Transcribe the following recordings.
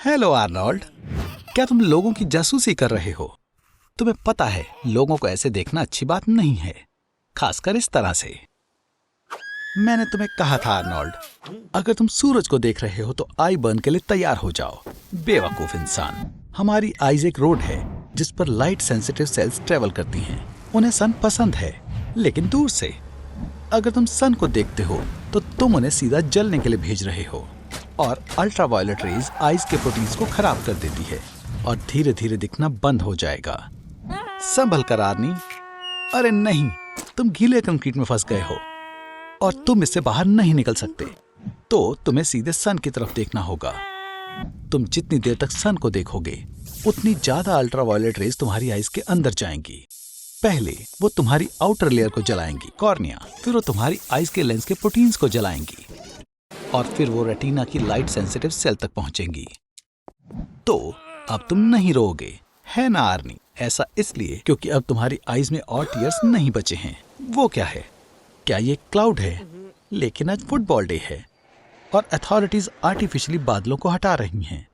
Hello Arnold, क्या तुम लोगों की जासूसी कर रहे हो? तुम्हें पता है लोगों को ऐसे देखना अच्छी बात नहीं है, खासकर इस तरह से। मैंने तुम्हें कहा था आर्नोल्ड, अगर तुम सूरज को देख रहे हो तो आई बर्न के लिए तैयार हो जाओ। बेवकूफ इंसान। हमारी आईज एक रोड है जिस पर लाइट सेंसिटिव सेल्स ट्रेवल करती हैं। उन्हें सन पसंद है, लेकिन दूर से। अगर तुम सन को देखते हो तो तुम उन्हें सीधा जलने के लिए भेज रहे हो, और अल्ट्रावायलेट रेज आइज के प्रोटीन्स को खराब कर देती है और धीरे धीरे दिखना बंद हो जाएगा। संभल कर आर्नी। अरे नहीं, तुम गीले कंक्रीट में फंस गए हो और तुम इससे बाहर नहीं निकल सकते। तो तुम्हें सीधे सन की तरफ देखना होगा। तुम जितनी देर तक सन को देखोगे उतनी ज्यादा अल्ट्रावायलेट रेज तुम्हारी आइज के अंदर जाएंगी। पहले वो तुम्हारी आउटर लेयर को जलाएंगी, कॉर्निया, फिर वो तुम्हारी आइज के लेंस के प्रोटीन्स को जलाएंगी और फिर वो रेटिना की लाइट सेंसिटिव सेल तक पहुंचेंगी। तो अब तुम नहीं रोओगे, है ना आर्नी? ऐसा इसलिए क्योंकि अब तुम्हारी आइज में और टीयर्स नहीं बचे हैं। वो क्या है? क्या ये क्लाउड है? लेकिन आज फुटबॉल डे है और अथॉरिटीज आर्टिफिशियली बादलों को हटा रही हैं।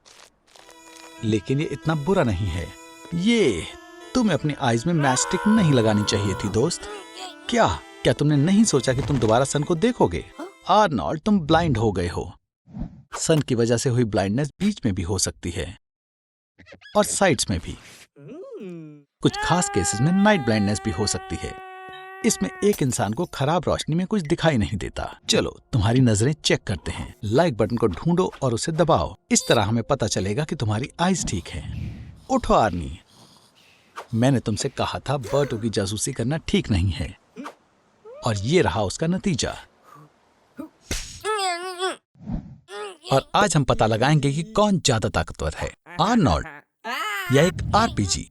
लेकिन ये इतना बुरा नहीं है। ये तुम्हें अपनी आइज में मैस्टिक नहीं लगानी चाहिए थी दोस्त। क्या तुमने नहीं सोचा कि तुम दोबारा सन को देखोगे? आर्नोल्ड, तुम ब्लाइंड हो गए हो। सन की वजह से हुई ब्लाइंडनेस बीच में भी हो सकती है और साइड्स में भी। कुछ खास केसेस में नाइट ब्लाइंडनेस भी हो सकती है। इसमें एक इंसान को खराब रोशनी में कुछ दिखाई नहीं देता। चलो तुम्हारी नजरें चेक करते हैं। लाइक बटन को ढूंढो और उसे दबाओ। इस तरह हमें पता चलेगा कि तुम्हारी आइज ठीक है। उठो आर्नी, मैंने तुमसे कहा था बर्टो की जासूसी करना ठीक नहीं है, और ये रहा उसका नतीजा। और आज हम पता लगाएंगे कि कौन ज्यादा ताकतवर है, आर्नोल्ड या एक आरपीजी।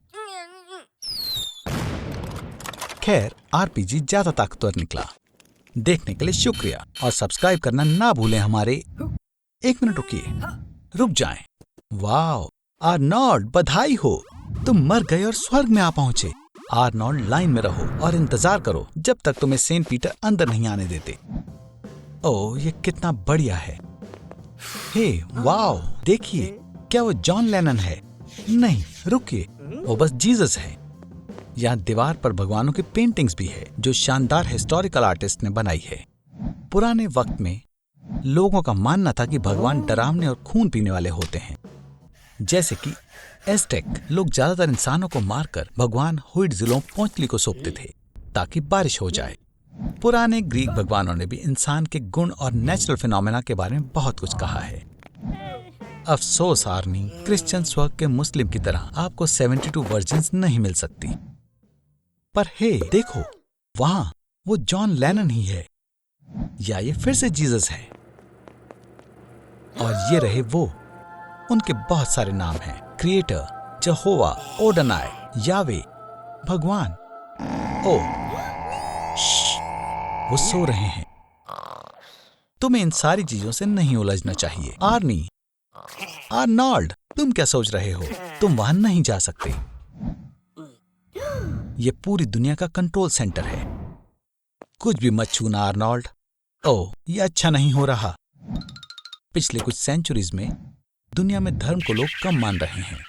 खैर, आरपीजी ज्यादा ताकतवर निकला। देखने के लिए शुक्रिया और सब्सक्राइब करना ना भूलें हमारे। एक मिनट रुकिए, रुक जाएं। वाह आर्नोल्ड, बधाई हो, तुम मर गए और स्वर्ग में आ पहुंचे। आर्नोल्ड, लाइन में रहो और इंतजार करो जब तक तुम्हें सेंट पीटर अंदर नहीं आने देते। ओह, ये कितना बढ़िया है। हे वाओ, देखिए, क्या वो जॉन लेनन है? नहीं, रुकिए, वो बस जीसस है। यहाँ दीवार पर भगवानों की पेंटिंग्स भी है जो शानदार हिस्टोरिकल आर्टिस्ट ने बनाई है। पुराने वक्त में लोगों का मानना था कि भगवान डरावने और खून पीने वाले होते हैं। जैसे कि एज़टेक लोग ज्यादातर इंसानों को मारकर भगवान हुइट्ज़िलों पोंचली को सौंपते थे ताकि बारिश हो जाए। पुराने ग्रीक भगवानों ने भी इंसान के गुण और नेचुरल फिनोमेना के बारे में बहुत कुछ कहा है। अफसोस आर्नी, क्रिश्चियन स्वर्ग के मुस्लिम की तरह आपको 72 वर्जिन्स नहीं मिल सकती। पर हे देखो, वहां वो जॉन लेनन ही है, या ये फिर से जीसस है। और ये रहे वो, उनके बहुत सारे नाम हैं। क्रिएटर, जहोवा, ओडनाई, यावे, भगवान। ओ, वो सो रहे हैं। तुम्हें इन सारी चीजों से नहीं उलझना चाहिए। आर्नी, आर्नोल्ड, तुम क्या सोच रहे हो? तुम वहां नहीं जा सकते। ये पूरी दुनिया का कंट्रोल सेंटर है। कुछ भी मत छूना आर्नोल्ड। ओह, ये अच्छा नहीं हो रहा। पिछले कुछ सेंचुरीज में दुनिया में धर्म को लोग कम मान रहे हैं,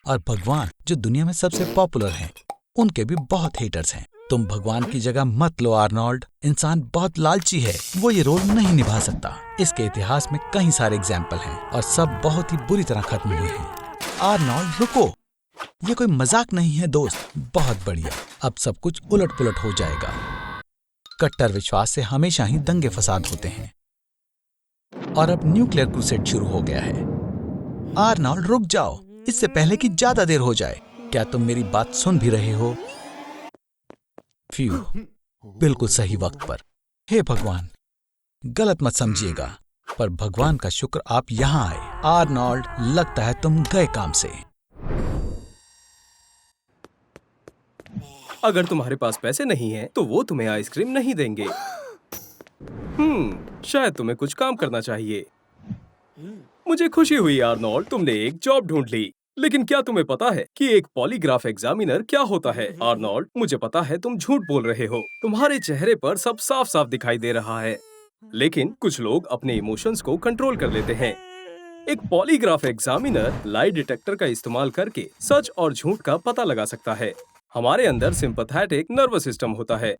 और भगवान, जो दुनिया में सबसे पॉपुलर हैं, उनके भी बहुत हेटर्स हैं। तुम भगवान की जगह मत लो आर्नोल्ड। इंसान बहुत लालची है, वो ये रोल नहीं निभा सकता। इसके इतिहास में कई सारे एग्जाम्पल हैं और सब बहुत ही बुरी तरह खत्म हुए हैं। आर्नोल्ड, रुको, ये कोई मजाक नहीं है दोस्त। बहुत बढ़िया, अब सब कुछ उलट पुलट हो जाएगा। कट्टर विश्वास से हमेशा ही दंगे फसाद होते हैं, और अब न्यूक्लियर क्रूसेड शुरू हो गया है। आर्नोल्ड, रुक जाओ, इससे पहले कि ज्यादा देर हो जाए। क्या तुम मेरी बात सुन भी रहे हो? फ्यू, बिल्कुल सही वक्त पर। हे भगवान, गलत मत समझिएगा, पर भगवान का शुक्र आप यहाँ आए। आर्नोल्ड, लगता है तुम गए काम से। अगर तुम्हारे पास पैसे नहीं हैं, तो वो तुम्हें आइसक्रीम नहीं देंगे। शायद तुम्हें कुछ काम करना चाहिए। मुझे खुशी हुई आर्नोल्ड, तुमने एक जॉब ढूंढ ली। लेकिन क्या तुम्हें पता है कि एक पॉलीग्राफ एग्जामिनर क्या होता है? आर्नोल्ड, मुझे पता है तुम झूठ बोल रहे हो। तुम्हारे चेहरे पर सब साफ साफ दिखाई दे रहा है। लेकिन कुछ लोग अपने इमोशंस को कंट्रोल कर लेते हैं। एक पॉलीग्राफ एग्जामिनर लाई डिटेक्टर का इस्तेमाल करके सच और झूठ का पता लगा सकता है। हमारे अंदर सिंपैथेटिक नर्वस सिस्टम होता है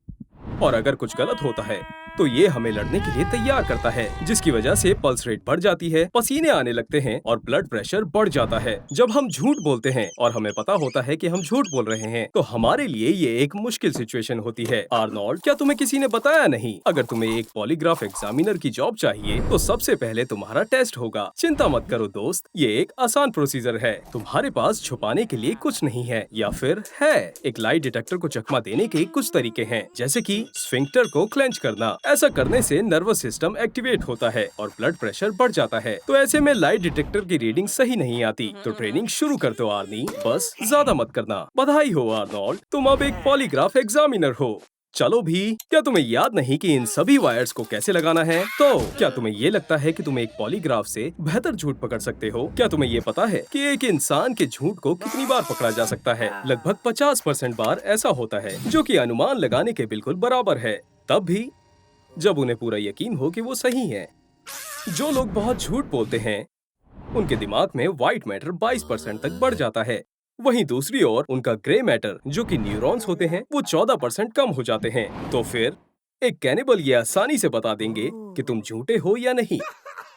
और अगर कुछ गलत होता है तो ये हमें लड़ने के लिए तैयार करता है, जिसकी वजह से पल्स रेट बढ़ जाती है, पसीने आने लगते हैं और ब्लड प्रेशर बढ़ जाता है। जब हम झूठ बोलते हैं और हमें पता होता है कि हम झूठ बोल रहे हैं तो हमारे लिए ये एक मुश्किल सिचुएशन होती है। आर्नोल्ड, क्या तुम्हें किसी ने बताया नहीं? अगर तुम्हें एक पॉलीग्राफ एग्जामिनर की जॉब चाहिए तो सबसे पहले तुम्हारा टेस्ट होगा। चिंता मत करो दोस्त, ये एक आसान प्रोसीजर है। तुम्हारे पास छुपाने के लिए कुछ नहीं है, या फिर है। एक लाई डिटेक्टर को चकमा देने के कुछ तरीके हैं, जैसे कि स्फिंक्टर को क्लेंच करना। ऐसा करने से नर्वस सिस्टम एक्टिवेट होता है और ब्लड प्रेशर बढ़ जाता है। तो ऐसे में लाई डिटेक्टर की रीडिंग सही नहीं आती। तो ट्रेनिंग शुरू कर दो आर्नी, बस ज्यादा मत करना। बधाई हो आर्नोल्ड, तुम अब एक पॉलीग्राफ एग्जामिनर हो। चलो भी, क्या तुम्हें याद नहीं कि इन सभी वायर्स को कैसे लगाना है? तो क्या तुम्हें ये लगता है कि तुम एक पॉलीग्राफ से बेहतर झूठ पकड़ सकते हो? क्या तुम्हें ये पता है कि एक इंसान के झूठ को कितनी बार पकड़ा जा सकता है? लगभग 50% बार ऐसा होता है, जो कि अनुमान लगाने के बिल्कुल बराबर है, तब भी जब उन्हें पूरा यकीन हो कि वो सही है। जो लोग बहुत झूठ बोलते हैं उनके दिमाग में व्हाइट मैटर 22% तक बढ़ जाता है। वहीं दूसरी ओर उनका ग्रे मैटर, जो कि न्यूरॉन्स होते हैं, वो 14% कम हो जाते हैं। तो फिर एक कैनिबल ये आसानी से बता देंगे कि तुम झूठे हो या नहीं।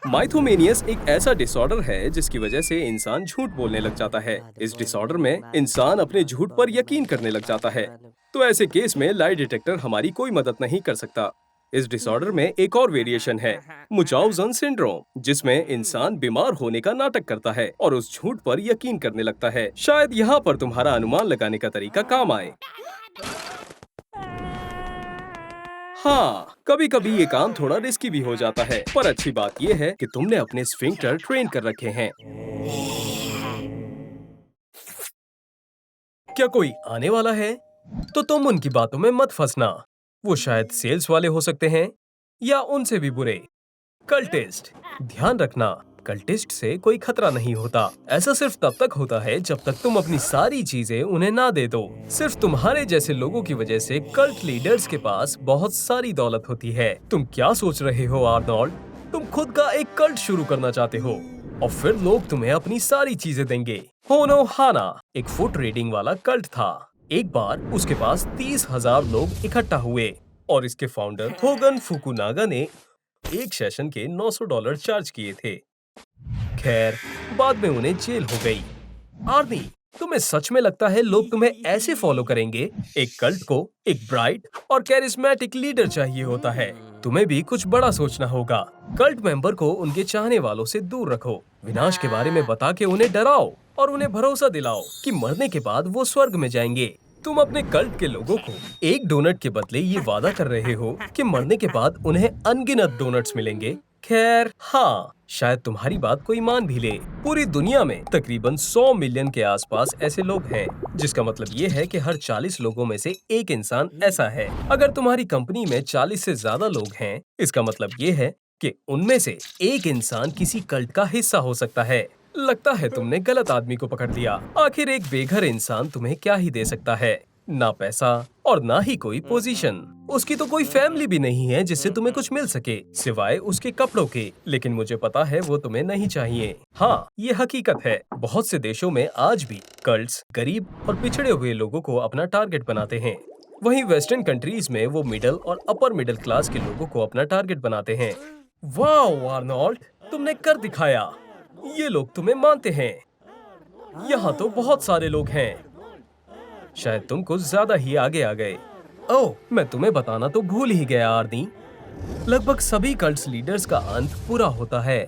माइथोमेनियस एक ऐसा डिसऑर्डर है जिसकी वजह से इंसान झूठ बोलने लग जाता है। इस डिसऑर्डर में इंसान अपने झूठ पर यकीन करने लग जाता है। तो ऐसे केस में लाई डिटेक्टर हमारी कोई मदद नहीं कर सकता। इस डिसऑर्डर में एक और वेरिएशन है, मुचाउजन सिंड्रोम, जिसमें इंसान बीमार होने का नाटक करता है और उस झूठ पर यकीन करने लगता है। शायद यहाँ पर तुम्हारा अनुमान लगाने का तरीका काम आए। हाँ, कभी कभी ये काम थोड़ा रिस्की भी हो जाता है, पर अच्छी बात ये है कि तुमने अपने स्फिंक्टर ट्रेन कर रखे हैं। क्या कोई आने वाला है? तो तुम उनकी बातों में मत फंसना। वो शायद सेल्स वाले हो सकते हैं या उनसे भी बुरे। कल्टिस्ट, ध्यान रखना, कल्टिस्ट से कोई खतरा नहीं होता। ऐसा सिर्फ तब तक होता है जब तक तुम अपनी सारी चीजें उन्हें ना दे दो। सिर्फ तुम्हारे जैसे लोगों की वजह से कल्ट लीडर्स के पास बहुत सारी दौलत होती है। तुम क्या सोच रहे हो आर्नोल्ड? तुम खुद का एक कल्ट शुरू करना चाहते हो और फिर लोग तुम्हें अपनी सारी चीजें देंगे। होनो हाना एक फुट रीडिंग वाला कल्ट था। एक बार उसके पास 30,000 लोग इकट्ठा हुए और इसके फाउंडर होगन फुकुनागा ने एक सेशन के $900 चार्ज किए थे। खैर, बाद में उन्हें जेल हो गई। आर्मी, तुम्हें सच में लगता है लोग तुम्हें ऐसे फॉलो करेंगे? एक कल्ट को एक ब्राइट और कैरिस्मेटिक लीडर चाहिए होता है। तुम्हें भी कुछ बड़ा सोचना होगा। कल्ट मेंबर को उनके चाहने वालों से दूर रखो, विनाश के बारे में बता के उन्हें डराओ और उन्हें भरोसा दिलाओ कि मरने के बाद वो स्वर्ग में जाएंगे। तुम अपने कल्ट के लोगों को एक डोनट के बदले ये वादा कर रहे हो कि मरने के बाद उन्हें अनगिनत डोनट्स मिलेंगे। खैर, हाँ, शायद तुम्हारी बात कोई मान भी ले। पूरी दुनिया में तकरीबन 100 मिलियन के आसपास ऐसे लोग हैं, जिसका मतलब ये है कि हर 40 लोगों में से एक इंसान ऐसा है। अगर तुम्हारी कंपनी में 40 से ज्यादा लोग हैं, इसका मतलब ये है कि उनमें से एक इंसान किसी कल्ट का हिस्सा हो सकता है। लगता है तुमने गलत आदमी को पकड़ लिया। आखिर एक बेघर इंसान तुम्हें क्या ही दे सकता है? ना पैसा और ना ही कोई पोजीशन। उसकी तो कोई फैमिली भी नहीं है जिससे तुम्हें कुछ मिल सके सिवाय उसके कपड़ों के। लेकिन मुझे पता है वो तुम्हें नहीं चाहिए। हाँ, ये हकीकत है। बहुत से देशों में आज भी कल्ट्स गरीब और पिछड़े हुए लोगों को अपना टारगेट बनाते हैं। वहीं वेस्टर्न कंट्रीज में वो मिडिल और अपर मिडिल क्लास के लोगों को अपना टारगेट बनाते हैं। वाह आर्नोल्ड, तुमने कर दिखाया। ये लोग तुम्हें मानते हैं। यहाँ तो बहुत सारे लोग हैं। शायद तुम कुछ ज्यादा ही आगे आ गए। ओह, मैं तुम्हें बताना तो भूल ही गया आर्नी। लगभग सभी कल्ट्स लीडर्स का अंत पूरा होता है।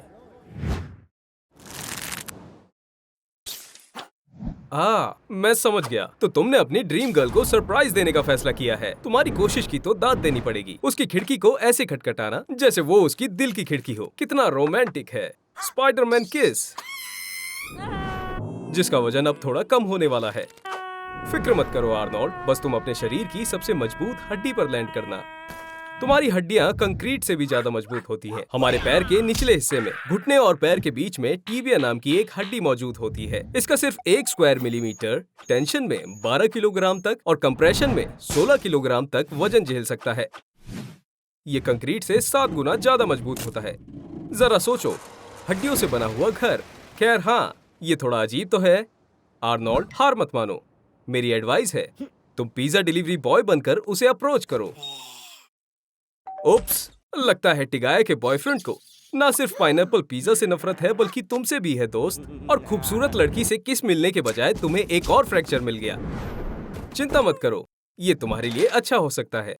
मैं समझ गया। तो तुमने अपनी ड्रीम गर्ल को सरप्राइज देने का फैसला किया है। तुम्हारी कोशिश की तो दाद देनी पड़ेगी। उसकी खिड़की को ऐसे खटखटाना जैसे वो उसकी दिल की खिड़की हो। कितना रोमांटिक है। स्पाइडरमैन किस, जिसका वजन अब थोड़ा कम होने वाला है। फिक्र मत करो आर्नोल्ड, बस तुम अपने शरीर की सबसे मजबूत हड्डी पर लैंड करना। तुम्हारी हड्डियां कंक्रीट से भी ज्यादा मजबूत होती हैं। हमारे पैर के निचले हिस्से में, घुटने और पैर के बीच में टीबिया नाम की एक हड्डी मौजूद होती है। इसका सिर्फ 1 स्क्वायर मिलीमीटर टेंशन में 12 किलोग्राम तक और कंप्रेशन में 16 किलोग्राम तक वजन झेल सकता है। ये कंक्रीट से 7 गुना ज्यादा मजबूत होता है। जरा सोचो, हड्डियों से बना हुआ घर। खैर हाँ, ये थोड़ा अजीब तो है। आर्नोल्ड, हार मत मानो। मेरी एडवाइस है, तुम पिज्जा डिलीवरी बॉय बनकर उसे अप्रोच करो। उप्स, लगता है टिगाया के बॉयफ्रेंड को ना सिर्फ पाइनएप्पल पिज्जा से नफरत है, बल्कि तुमसे भी है दोस्त। और खूबसूरत लड़की से किस मिलने के बजाय तुम्हें एक और फ्रैक्चर मिल गया। चिंता मत करो, ये तुम्हारे लिए अच्छा हो सकता है।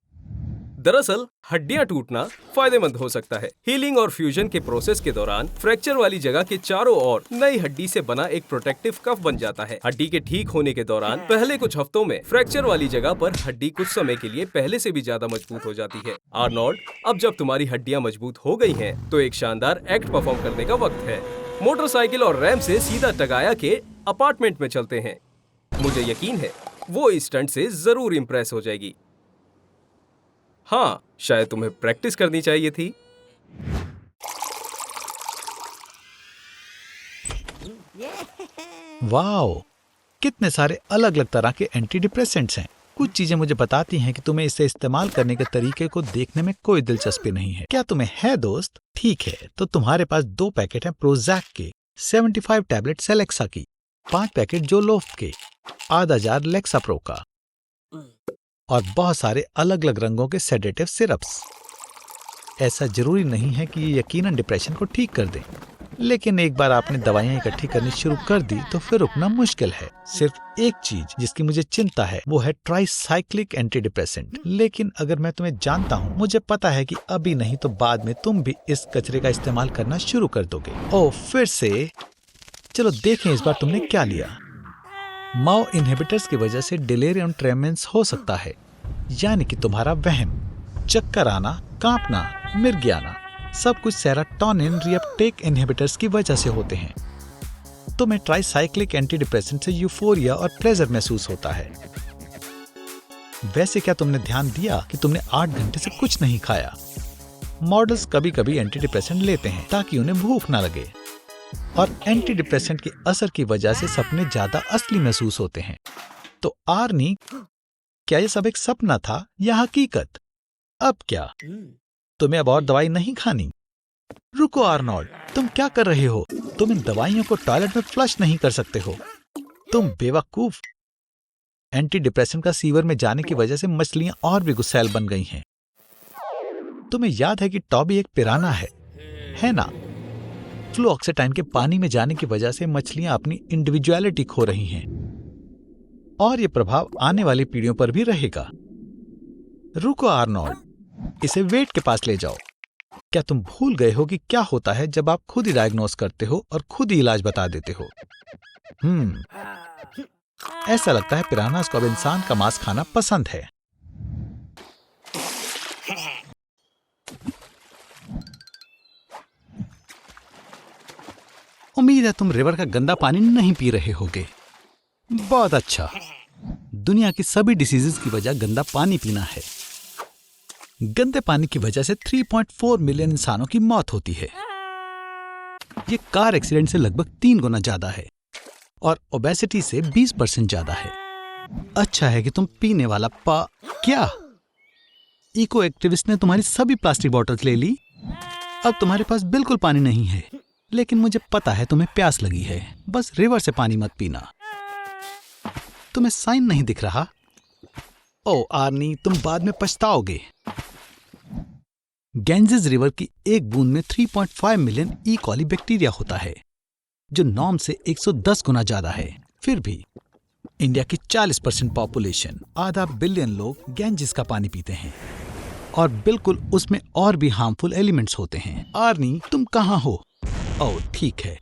दरअसल हड्डियां टूटना फायदेमंद हो सकता है। हीलिंग और फ्यूजन के प्रोसेस के दौरान फ्रैक्चर वाली जगह के चारों ओर नई हड्डी से बना एक प्रोटेक्टिव कफ बन जाता है। हड्डी के ठीक होने के दौरान पहले कुछ हफ्तों में फ्रैक्चर वाली जगह पर हड्डी कुछ समय के लिए पहले से भी ज्यादा मजबूत हो जाती है। आर्नोल्ड, अब जब तुम्हारी हड्डियां मजबूत हो गई हैं, तो एक शानदार एक्ट परफॉर्म करने का वक्त है। मोटरसाइकिल और रैम से सीधा टगाया के अपार्टमेंट में चलते हैं। मुझे यकीन है वो इस स्टंट से जरूर इम्प्रेस हो जाएगी। हाँ, शायद तुम्हें प्रैक्टिस करनी चाहिए थी। वाओ, कितने सारे अलग अलग तरह के एंटी डिप्रेसेंट्स हैं। कुछ चीजें मुझे बताती हैं कि तुम्हें इसे इस्तेमाल करने के तरीके को देखने में कोई दिलचस्पी नहीं है। क्या तुम्हें है दोस्त? ठीक है, तो तुम्हारे पास 2 पैकेट हैं प्रोजैक के, 75 टैबलेट सेलेक्सा की, 5 पैकेट जोलोफ के, आधा जार लेक्साप्रो का और बहुत सारे अलग अलग रंगों के सेडेटिव सिरप्स। ऐसा जरूरी नहीं है कि ये यकीनन डिप्रेशन को ठीक कर दें, लेकिन एक बार आपने दवाइयां इकट्ठी करनी शुरू कर दी तो फिर रुकना मुश्किल है। सिर्फ एक चीज जिसकी मुझे चिंता है वो है ट्राइसाइक्लिक एंटी डिप्रेसेंट। लेकिन अगर मैं तुम्हें जानता हूँ, मुझे पता है कि अभी नहीं तो बाद में तुम भी इस कचरे का इस्तेमाल करना शुरू कर दोगे। ओह, फिर से चलो देखें इस बार तुमने क्या लिया। माओ इनहिबिटर्स की वजह से डिलेरियम ट्रेमेंस हो सकता है, यानी कि तुम्हारा वहम, चक्कर आना, कांपना, मिर्गी आना, सब कुछ सेरोटोनिन रीअपटेक इनहिबिटर्स की वजह से होते हैं। तुम्हें ट्राइसाइक्लिक एंटी डिप्रेसेंट से यूफोरिया और प्लेजर महसूस होता है। वैसे क्या तुमने ध्यान दिया कि तुमने 8 घंटे से कुछ नहीं खाया? मॉडल्स कभी कभी एंटी डिप्रेसेंट लेते हैं ताकि उन्हें भूख ना लगे, और एंटी डिप्रेसेंट के असर की वजह से सपने ज्यादा असली महसूस होते हैं। तो आर्नी, क्या ये सब एक सपना था या हकीकत? अब क्या तुम्हें अब और दवाई नहीं खानी? रुको आर्नोल्ड, तुम क्या कर रहे हो? तुम इन दवाइयों को टॉयलेट में फ्लश नहीं कर सकते हो। तुम बेवकूफ। एंटी डिप्रेसेंट का सीवर में जाने की वजह से मछलियां और भी गुस्सैल बन गई हैं। तुम्हें याद है कि टॉबी एक पिराना है ना? फ्लूऑक्सीटाइन के पानी में जाने की वजह से मछलियां अपनी इंडिविजुअलिटी खो रही हैं, और ये प्रभाव आने वाली पीढ़ियों पर भी रहेगा। रुको आर्नोल्ड, इसे वेट के पास ले जाओ। क्या तुम भूल गए हो कि क्या होता है जब आप खुद ही डायग्नोस करते हो और खुद ही इलाज बता देते हो? ऐसा लगता है पिरानास को अब इंसान का मांस खाना पसंद है। उम्मीद है तुम रिवर का गंदा पानी नहीं पी रहे होगे। बहुत अच्छा। दुनिया की सभी डिसीजेस की वजह गंदा पानी पीना है। गंदे पानी की वजह से 3.4 मिलियन इंसानों की मौत होती है। ये कार एक्सीडेंट से लगभग 3 गुना ज्यादा है और ओबेसिटी से 20% ज्यादा है। अच्छा है कि तुम पीने वाला क्या? इको एक्टिविस्ट ने तुम्हारी सभी प्लास्टिक बॉटल्स ले ली। अब तुम्हारे पास बिल्कुल पानी नहीं है, लेकिन मुझे पता है तुम्हें प्यास लगी है। बस रिवर से पानी मत पीना। तुम्हें साइन नहीं दिख रहा? ओ आर्नी, तुम बाद में पछताओगे। गैंजेस रिवर की एक बूंद में 3.5 मिलियन ई कॉली बैक्टीरिया होता है, जो नॉर्म से 110 गुना ज्यादा है। फिर भी इंडिया की 40% पॉपुलेशन, आधा बिलियन लोग गैंजेस का पानी पीते हैं, और बिल्कुल उसमें और भी हार्मफुल एलिमेंट्स होते हैं। आर्नी, तुम कहाँ हो? ओह ठीक है,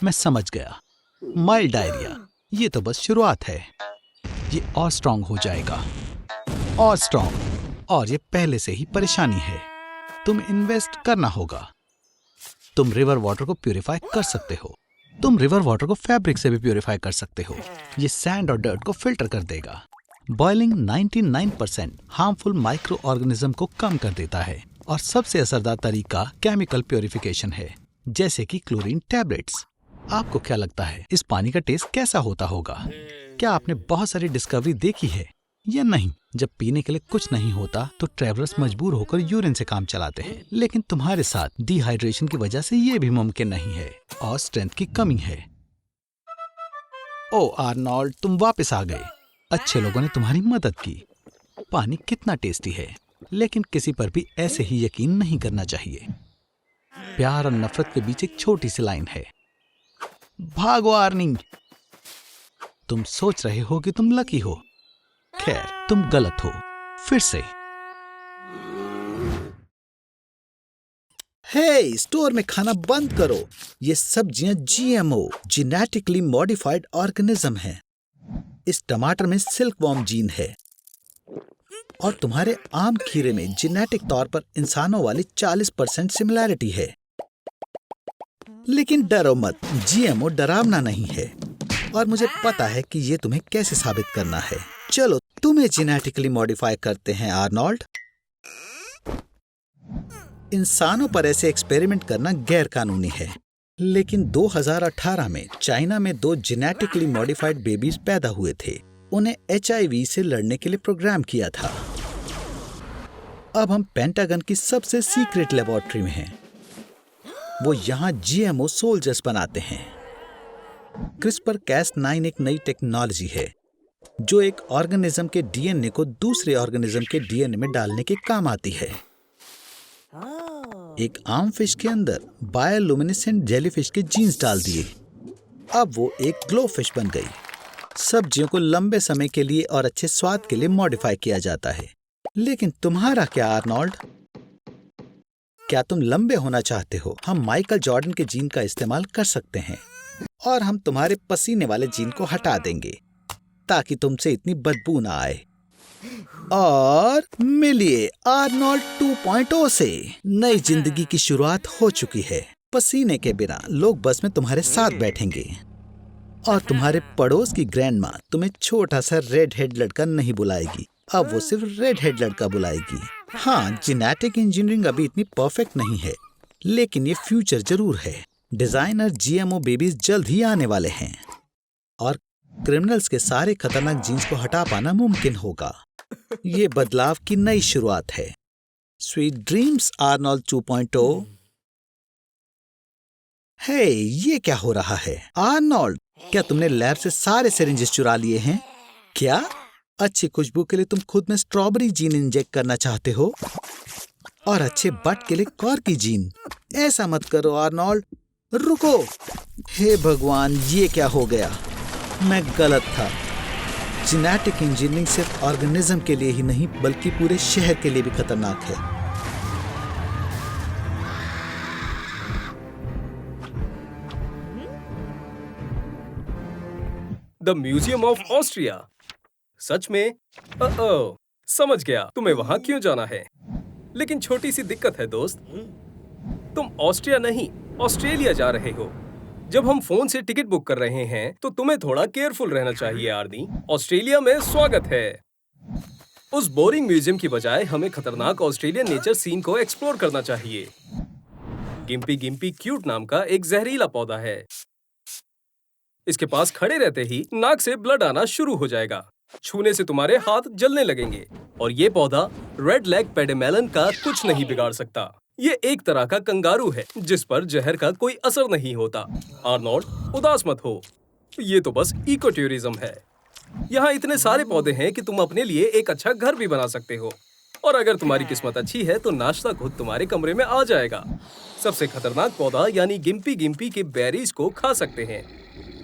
मैं समझ गया। माइल्ड डायरिया, ये तो बस शुरुआत है। ये और स्ट्रांग हो जाएगा, और स्ट्रांग, और ये पहले से ही परेशानी है। तुम इन्वेस्ट करना होगा। तुम रिवर वाटर को प्यूरिफाई कर सकते हो। तुम रिवर वाटर को फैब्रिक से भी प्यूरिफाई कर सकते हो। ये सैंड और डर्ट को फिल्टर कर देगा। बॉइलिंग 99% हार्मफुल माइक्रो ऑर्गेनिज्म को कम कर देता है, और सबसे असरदार तरीका केमिकल प्यूरिफिकेशन है, जैसे कि क्लोरीन टैबलेट्स। आपको क्या लगता है इस पानी का टेस्ट कैसा होता होगा? क्या आपने बहुत सारी डिस्कवरी देखी है या नहीं जब पीने के लिए कुछ नहीं होता तो ट्रैवलर्स मजबूर होकर यूरिन से काम चलाते हैं, लेकिन तुम्हारे साथ डिहाइड्रेशन की वजह से ये भी मुमकिन नहीं है और स्ट्रेंथ की कमी है। ओ आर्नोल्ड, तुम वापस आ गए। अच्छे लोगों ने तुम्हारी मदद की। पानी कितना टेस्टी है, लेकिन किसी पर भी ऐसे ही यकीन नहीं करना चाहिए। प्यार और नफरत के बीच एक छोटी सी लाइन है। भागो आर्नी। तुम सोच रहे हो कि तुम लकी हो, खैर तुम गलत हो। फिर से हे, स्टोर में खाना बंद करो। ये सब्जियां जीएमओ जेनेटिकली मॉडिफाइड ऑर्गेनिज्म हैं। इस टमाटर में सिल्कवॉर्म जीन है और तुम्हारे आम खीरे में जेनेटिक तौर पर इंसानों वाली 40% सिमिलैरिटी है। लेकिन डरो मत, जीएमओ डरावना नहीं है और मुझे पता है कि ये तुम्हें कैसे साबित करना है। चलो तुम्हें जेनेटिकली मॉडिफाई करते हैं आर्नोल्ड। इंसानों पर ऐसे एक्सपेरिमेंट करना गैर कानूनी है, लेकिन 2018 में चाइना में 2 जेनेटिकली मॉडिफाइड बेबीज पैदा हुए थे। उन्हें HIV से लड़ने के लिए प्रोग्राम किया था। अब हम पेंटागन की सबसे सीक्रेट लेबोरेटरी में हैं। वो यहाँ GMO सोल्जर्स बनाते हैं। CRISPR-Cas9 एक नई टेक्नोलॉजी है जो एक ऑर्गेनिज्म के DNA को दूसरे ऑर्गेनिज्म के DNA में डालने के काम आती है। एक आम फिश के अंदर बायोलुमिनेसेंट जेलीफिश के जीन्स डाल दिए। अब वो एक ग्लो फिश बन गई। सब्जियों को लंबे समय के लिए और अच्छे स्वाद के लिए मॉडिफाई किया जाता है। लेकिन तुम्हारा क्या आर्नोल्ड? क्या तुम लंबे होना चाहते हो? हम माइकल जॉर्डन के जीन का इस्तेमाल कर सकते हैं और हम तुम्हारे पसीने वाले जीन को हटा देंगे ताकि तुमसे इतनी बदबू ना आए। और मिलिए आर्नोल्ड 2.0 से। नई जिंदगी की शुरुआत हो चुकी है। पसीने के बिना लोग बस में तुम्हारे साथ बैठेंगे और तुम्हारे पड़ोस की ग्रैंडमा तुम्हें छोटा सा रेड हेड लड़का नहीं बुलाएगी, अब वो सिर्फ रेड हेड लड़का बुलाएगी। हाँ, जेनेटिक इंजीनियरिंग अभी इतनी परफेक्ट नहीं है, लेकिन ये फ्यूचर जरूर है। डिजाइनर GMO बेबीज जल्द ही आने वाले हैं और क्रिमिनल्स के सारे खतरनाक जीन्स को हटा पाना मुमकिन होगा। ये बदलाव की नई शुरुआत है। Sweet dreams Arnold 2.0। हे, ये क्या हो रहा है? आर्नोल्ड, क्या तुमने लैब से सारे सिरिंजेस चुरा लिए हैं? क्या अच्छी खुशबू के लिए तुम खुद में स्ट्रॉबेरी जीन इंजेक्ट करना चाहते हो और अच्छे बट के लिए कॉर्की जीन? ऐसा मत करो आर्नोल्ड, रुको। हे भगवान, ये क्या हो गया? मैं गलत था। जेनेटिक इंजीनियरिंग सिर्फ ऑर्गेनिज्म के लिए ही नहीं बल्कि पूरे शहर के लिए भी खतरनाक है। The museum of Austria. सच में? समझ गया तुम्हें वहां क्यों जाना है। लेकिन छोटी सी दिक्कत है दोस्त, तुम ऑस्ट्रिया नहीं ऑस्ट्रेलिया जा रहे हो। जब हम फोन से टिकट बुक कर रहे हैं तो तुम्हें थोड़ा केयरफुल रहना चाहिए आर्नी। ऑस्ट्रेलिया में स्वागत है। उस बोरिंग म्यूजियम की बजाय हमें खतरनाक ऑस्ट्रेलियन नेचर सीन को एक्सप्लोर करना चाहिए। गिम्पी गिम्पी क्यूट नाम का एक जहरीला पौधा है। इसके पास खड़े रहते ही नाक से ब्लड आना शुरू हो जाएगा। छूने से तुम्हारे हाथ जलने लगेंगे और ये पौधा रेड लेग पेडेमेलन का कुछ नहीं बिगाड़ सकता। ये एक तरह का कंगारू है जिस पर जहर का कोई असर नहीं होता। आर्नोल्ड, उदास मत हो, ये तो बस इको टूरिज्म है। यहाँ इतने सारे पौधे हैं कि तुम अपने लिए एक अच्छा घर भी बना सकते हो और अगर तुम्हारी किस्मत अच्छी है तो नाश्ता खुद तुम्हारे कमरे में आ जाएगा। सबसे खतरनाक पौधा यानी गिम्पी गिम्पी के बेरीज को खा सकते हैं,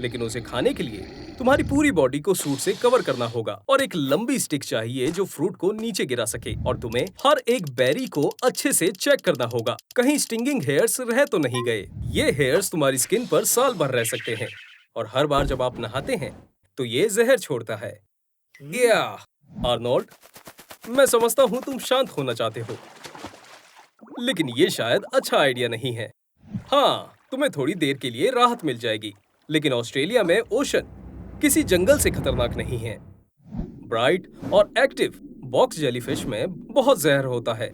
लेकिन उसे खाने के लिए तुम्हारी पूरी बॉडी को सूट से कवर करना होगा और एक लंबी स्टिक चाहिए जो फ्रूट को नीचे गिरा सके और तुम्हें हर एक बेरी को अच्छे से चेक करना होगा कहीं स्टिंगिंग हेयर्स रह तो नहीं गए। ये हेयर्स तुम्हारी स्किन पर साल भर रह सकते हैं और हर बार जब आप नहाते हैं तो ये जहर छोड़ता है। या आर्नोल्ड, मैं समझता हूँ तुम शांत होना चाहते हो, लेकिन ये शायद अच्छा आइडिया नहीं है। हाँ, तुम्हें थोड़ी देर के लिए राहत मिल जाएगी, लेकिन ऑस्ट्रेलिया में ओशन किसी जंगल से खतरनाक नहीं है। ब्राइट और एक्टिव बॉक्स जेलीफिश में बहुत जहर होता है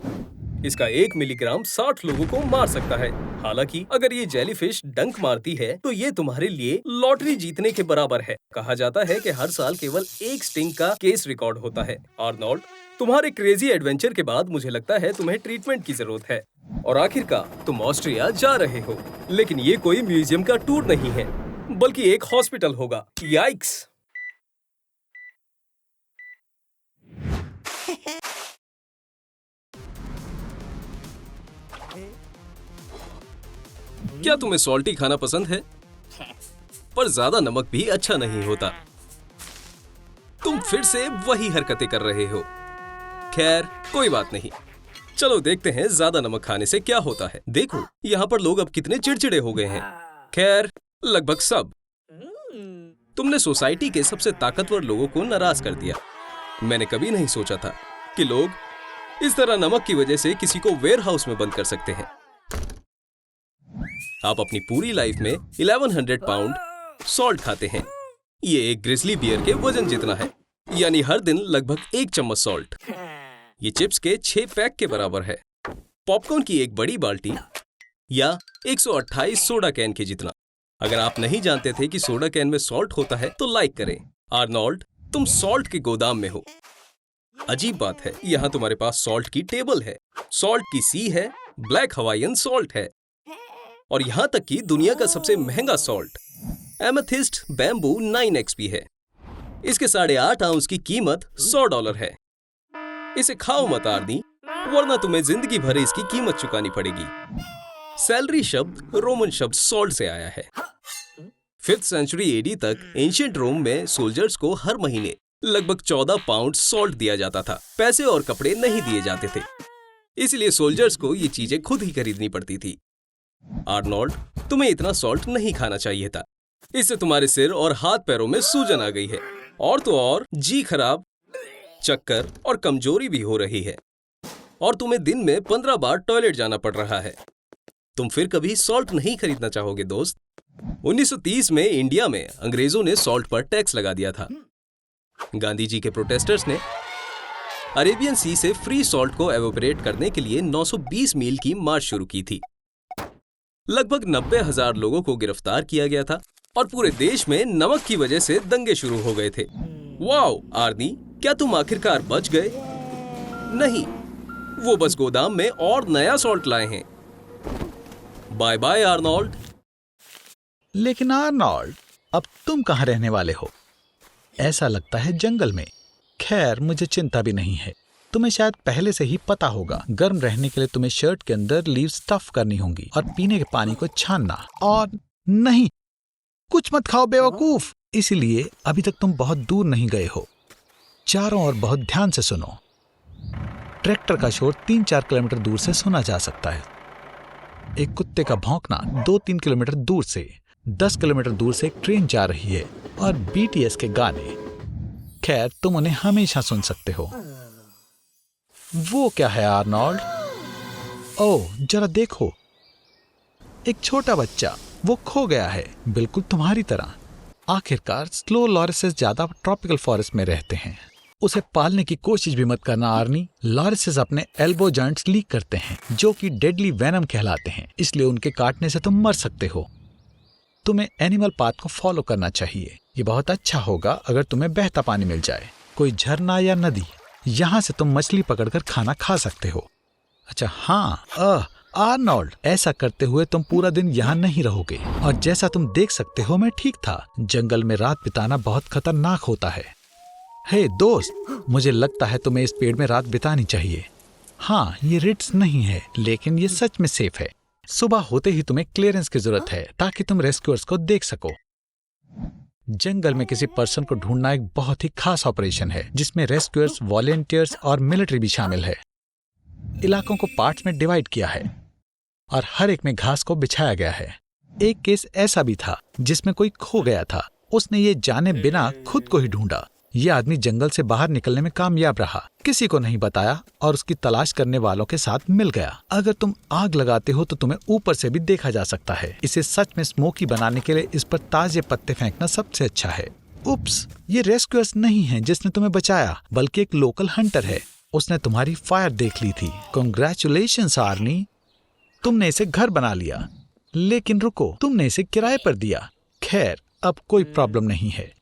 इसका 1 मिलीग्राम 60 लोगों को मार सकता है। हालांकि अगर ये जेलीफिश डंक मारती है तो ये तुम्हारे लिए लॉटरी जीतने के बराबर है। कहा जाता है कि हर साल केवल एक स्टिंग का केस रिकॉर्ड होता है। आर्नोल्ड, तुम्हारे क्रेजी एडवेंचर के बाद मुझे लगता है तुम्हें ट्रीटमेंट की जरूरत है। और आखिरकार तुम ऑस्ट्रिया जा रहे हो, लेकिन ये कोई म्यूजियम का टूर नहीं है, बल्कि एक हॉस्पिटल होगा। याइक्स! क्या तुम्हें सॉल्टी खाना पसंद है? पर ज्यादा नमक भी अच्छा नहीं होता। तुम फिर से वही हरकतें कर रहे हो। खैर, कोई बात नहीं। चलो देखते हैं ज्यादा नमक खाने से क्या होता है। देखो, यहाँ पर लोग अब कितने चिड़चिड़े हो गए हैं। खैर, लगभग सब। तुमने सोसाइटी के सबसे ताकतवर लोगों को नाराज कर दिया। मैंने कभी नहीं सोचा था कि लोग इस तरह नमक की वजह से किसी को वेयर हाउस में बंद कर सकते हैं। आप अपनी पूरी लाइफ में 1100 पाउंड सॉल्ट खाते हैं। ये एक ग्रिजली बियर के वजन जितना है, यानी हर दिन लगभग 1 चम्मच सॉल्ट। ये चिप्स के 6 पैक के बराबर है। पॉपकॉर्न की एक बड़ी बाल्टी या 128 सोडा कैन के जितना। अगर आप नहीं जानते थे कि सोडा कैन में सॉल्ट होता है तो लाइक करें। आर्नोल्ड, तुम सॉल्ट के गोदाम में हो। अजीब बात है, यहाँ तुम्हारे पास सॉल्ट की टेबल है, सॉल्ट की सी है, ब्लैक हवाईयन सॉल्ट है, और यहाँ तक कि दुनिया का सबसे महंगा सॉल्ट एमेथिस्ट बैम्बू 9XP है। इसके 8.5 आउंस की कीमत $100 है। इसे खाओ मत आर्नी, वरना तुम्हें जिंदगी भर इसकी कीमत चुकानी पड़ेगी। सैलरी शब्द रोमन शब्द सॉल्ट से आया है। 5th सेंचुरी AD तक एंशिएंट रोम में सोल्जर्स को हर महीने लगभग 14 पाउंड सॉल्ट दिया जाता था। पैसे और कपड़े नहीं दिए जाते थे, इसलिए सोल्जर्स को ये चीजें खुद ही खरीदनी पड़ती थी। आर्नोल्ड, तुम्हें इतना सॉल्ट नहीं खाना चाहिए था। इससे तुम्हारे सिर और हाथ पैरों में सूजन आ गई है, और तो और जी खराब, चक्कर और कमजोरी भी हो रही है, और तुम्हें दिन में 15 बार टॉयलेट जाना पड़ रहा है। तुम फिर कभी सॉल्ट नहीं खरीदना चाहोगे दोस्त। 1930 में इंडिया में अंग्रेजों ने सॉल्ट पर टैक्स लगा दिया था। गांधी जी के प्रोटेस्टर्स ने अरेबियन सी से फ्री सॉल्ट को एवोपरेट करने के लिए 920 मील की मार्च शुरू की थी। लगभग 90,000 लोगों को गिरफ्तार किया गया था, और पूरे देश में नमक की वजह से दंगे शुरू हो गए थे। वाओ आर्नी, क्या तुम आखिरकार बच गए? नहीं, वो बस गोदाम में और नया सॉल्ट लाए हैं। Bye bye Arnold. लेकिन आर्नोल्ड, अब तुम कहाँ रहने वाले हो? ऐसा लगता है जंगल में। खैर, मुझे चिंता भी नहीं है। तुम्हें शायद पहले से ही पता होगा, गर्म रहने के लिए तुम्हें शर्ट के अंदर लीव स्टफ करनी होंगी और पीने के पानी को छानना। और नहीं, कुछ मत खाओ बेवकूफ। इसलिए अभी तक तुम बहुत दूर नहीं गए हो। चारों ओर बहुत ध्यान से सुनो। ट्रैक्टर का शोर 3-4 किलोमीटर दूर से सुना जा सकता है। एक कुत्ते का भौंकना 2-3 किलोमीटर दूर से। 10 किलोमीटर दूर से एक ट्रेन जा रही है, और BTS के गाने। खैर, तुम उन्हें हमेशा सुन सकते हो। वो क्या है आर्नोल्ड? ओह, जरा देखो, एक छोटा बच्चा, वो खो गया है, बिल्कुल तुम्हारी तरह। आखिरकार स्लो लॉरिसेस ज्यादा ट्रॉपिकल फॉरेस्ट में रहते हैं। उसे पालने की कोशिश भी मत करना आर्नी। लॉरिसेस अपने एल्बो जॉइंट्स लीक करते हैं, जो कि डेडली वेनम कहलाते हैं, इसलिए उनके काटने से तुम मर सकते हो। तुम्हें एनिमल पाथ को फॉलो करना चाहिए। ये बहुत अच्छा होगा अगर तुम्हें बहता पानी मिल जाए, कोई झरना या नदी। यहाँ से तुम मछली पकड़कर खाना खा सकते हो। अच्छा हाँ, आर्नोल्ड, ऐसा करते हुए तुम पूरा दिन यहाँ नहीं रहोगे, और जैसा तुम देख सकते हो मैं ठीक था। जंगल में रात बिताना बहुत खतरनाक होता है। हे दोस्त, मुझे लगता है तुम्हें इस पेड़ में रात बितानी चाहिए। हाँ, ये रिट्स नहीं है, लेकिन ये सच में सेफ है। सुबह होते ही तुम्हें क्लियरेंस की जरूरत है ताकि तुम रेस्क्यूअर्स को देख सको। जंगल में किसी पर्सन को ढूंढना एक बहुत ही खास ऑपरेशन है, जिसमें रेस्क्यूअर्स, वॉलेंटियर्स और मिलिट्री भी शामिल है। इलाकों को पार्ट्स में डिवाइड किया है, और हर एक में घास को बिछाया गया है। एक केस ऐसा भी था जिसमें कोई खो गया था। उसने ये जाने बिना खुद को ही ढूंढा। यह आदमी जंगल से बाहर निकलने में कामयाब रहा, किसी को नहीं बताया, और उसकी तलाश करने वालों के साथ मिल गया। अगर तुम आग लगाते हो तो तुम्हें ऊपर से भी देखा जा सकता है। इसे सच में स्मोकी बनाने के लिए इस पर ताजे पत्ते फेंकना सबसे अच्छा है। उप्स, ये रेस्क्यूअर्स नहीं है जिसने तुम्हें बचाया, बल्कि एक लोकल हंटर है। उसने तुम्हारी फायर देख ली थी। कॉन्ग्रेचुलेशंस आर्नी, तुमने इसे घर बना लिया। लेकिन रुको, तुमने इसे किराए पर दिया। खैर, अब कोई प्रॉब्लम नहीं है।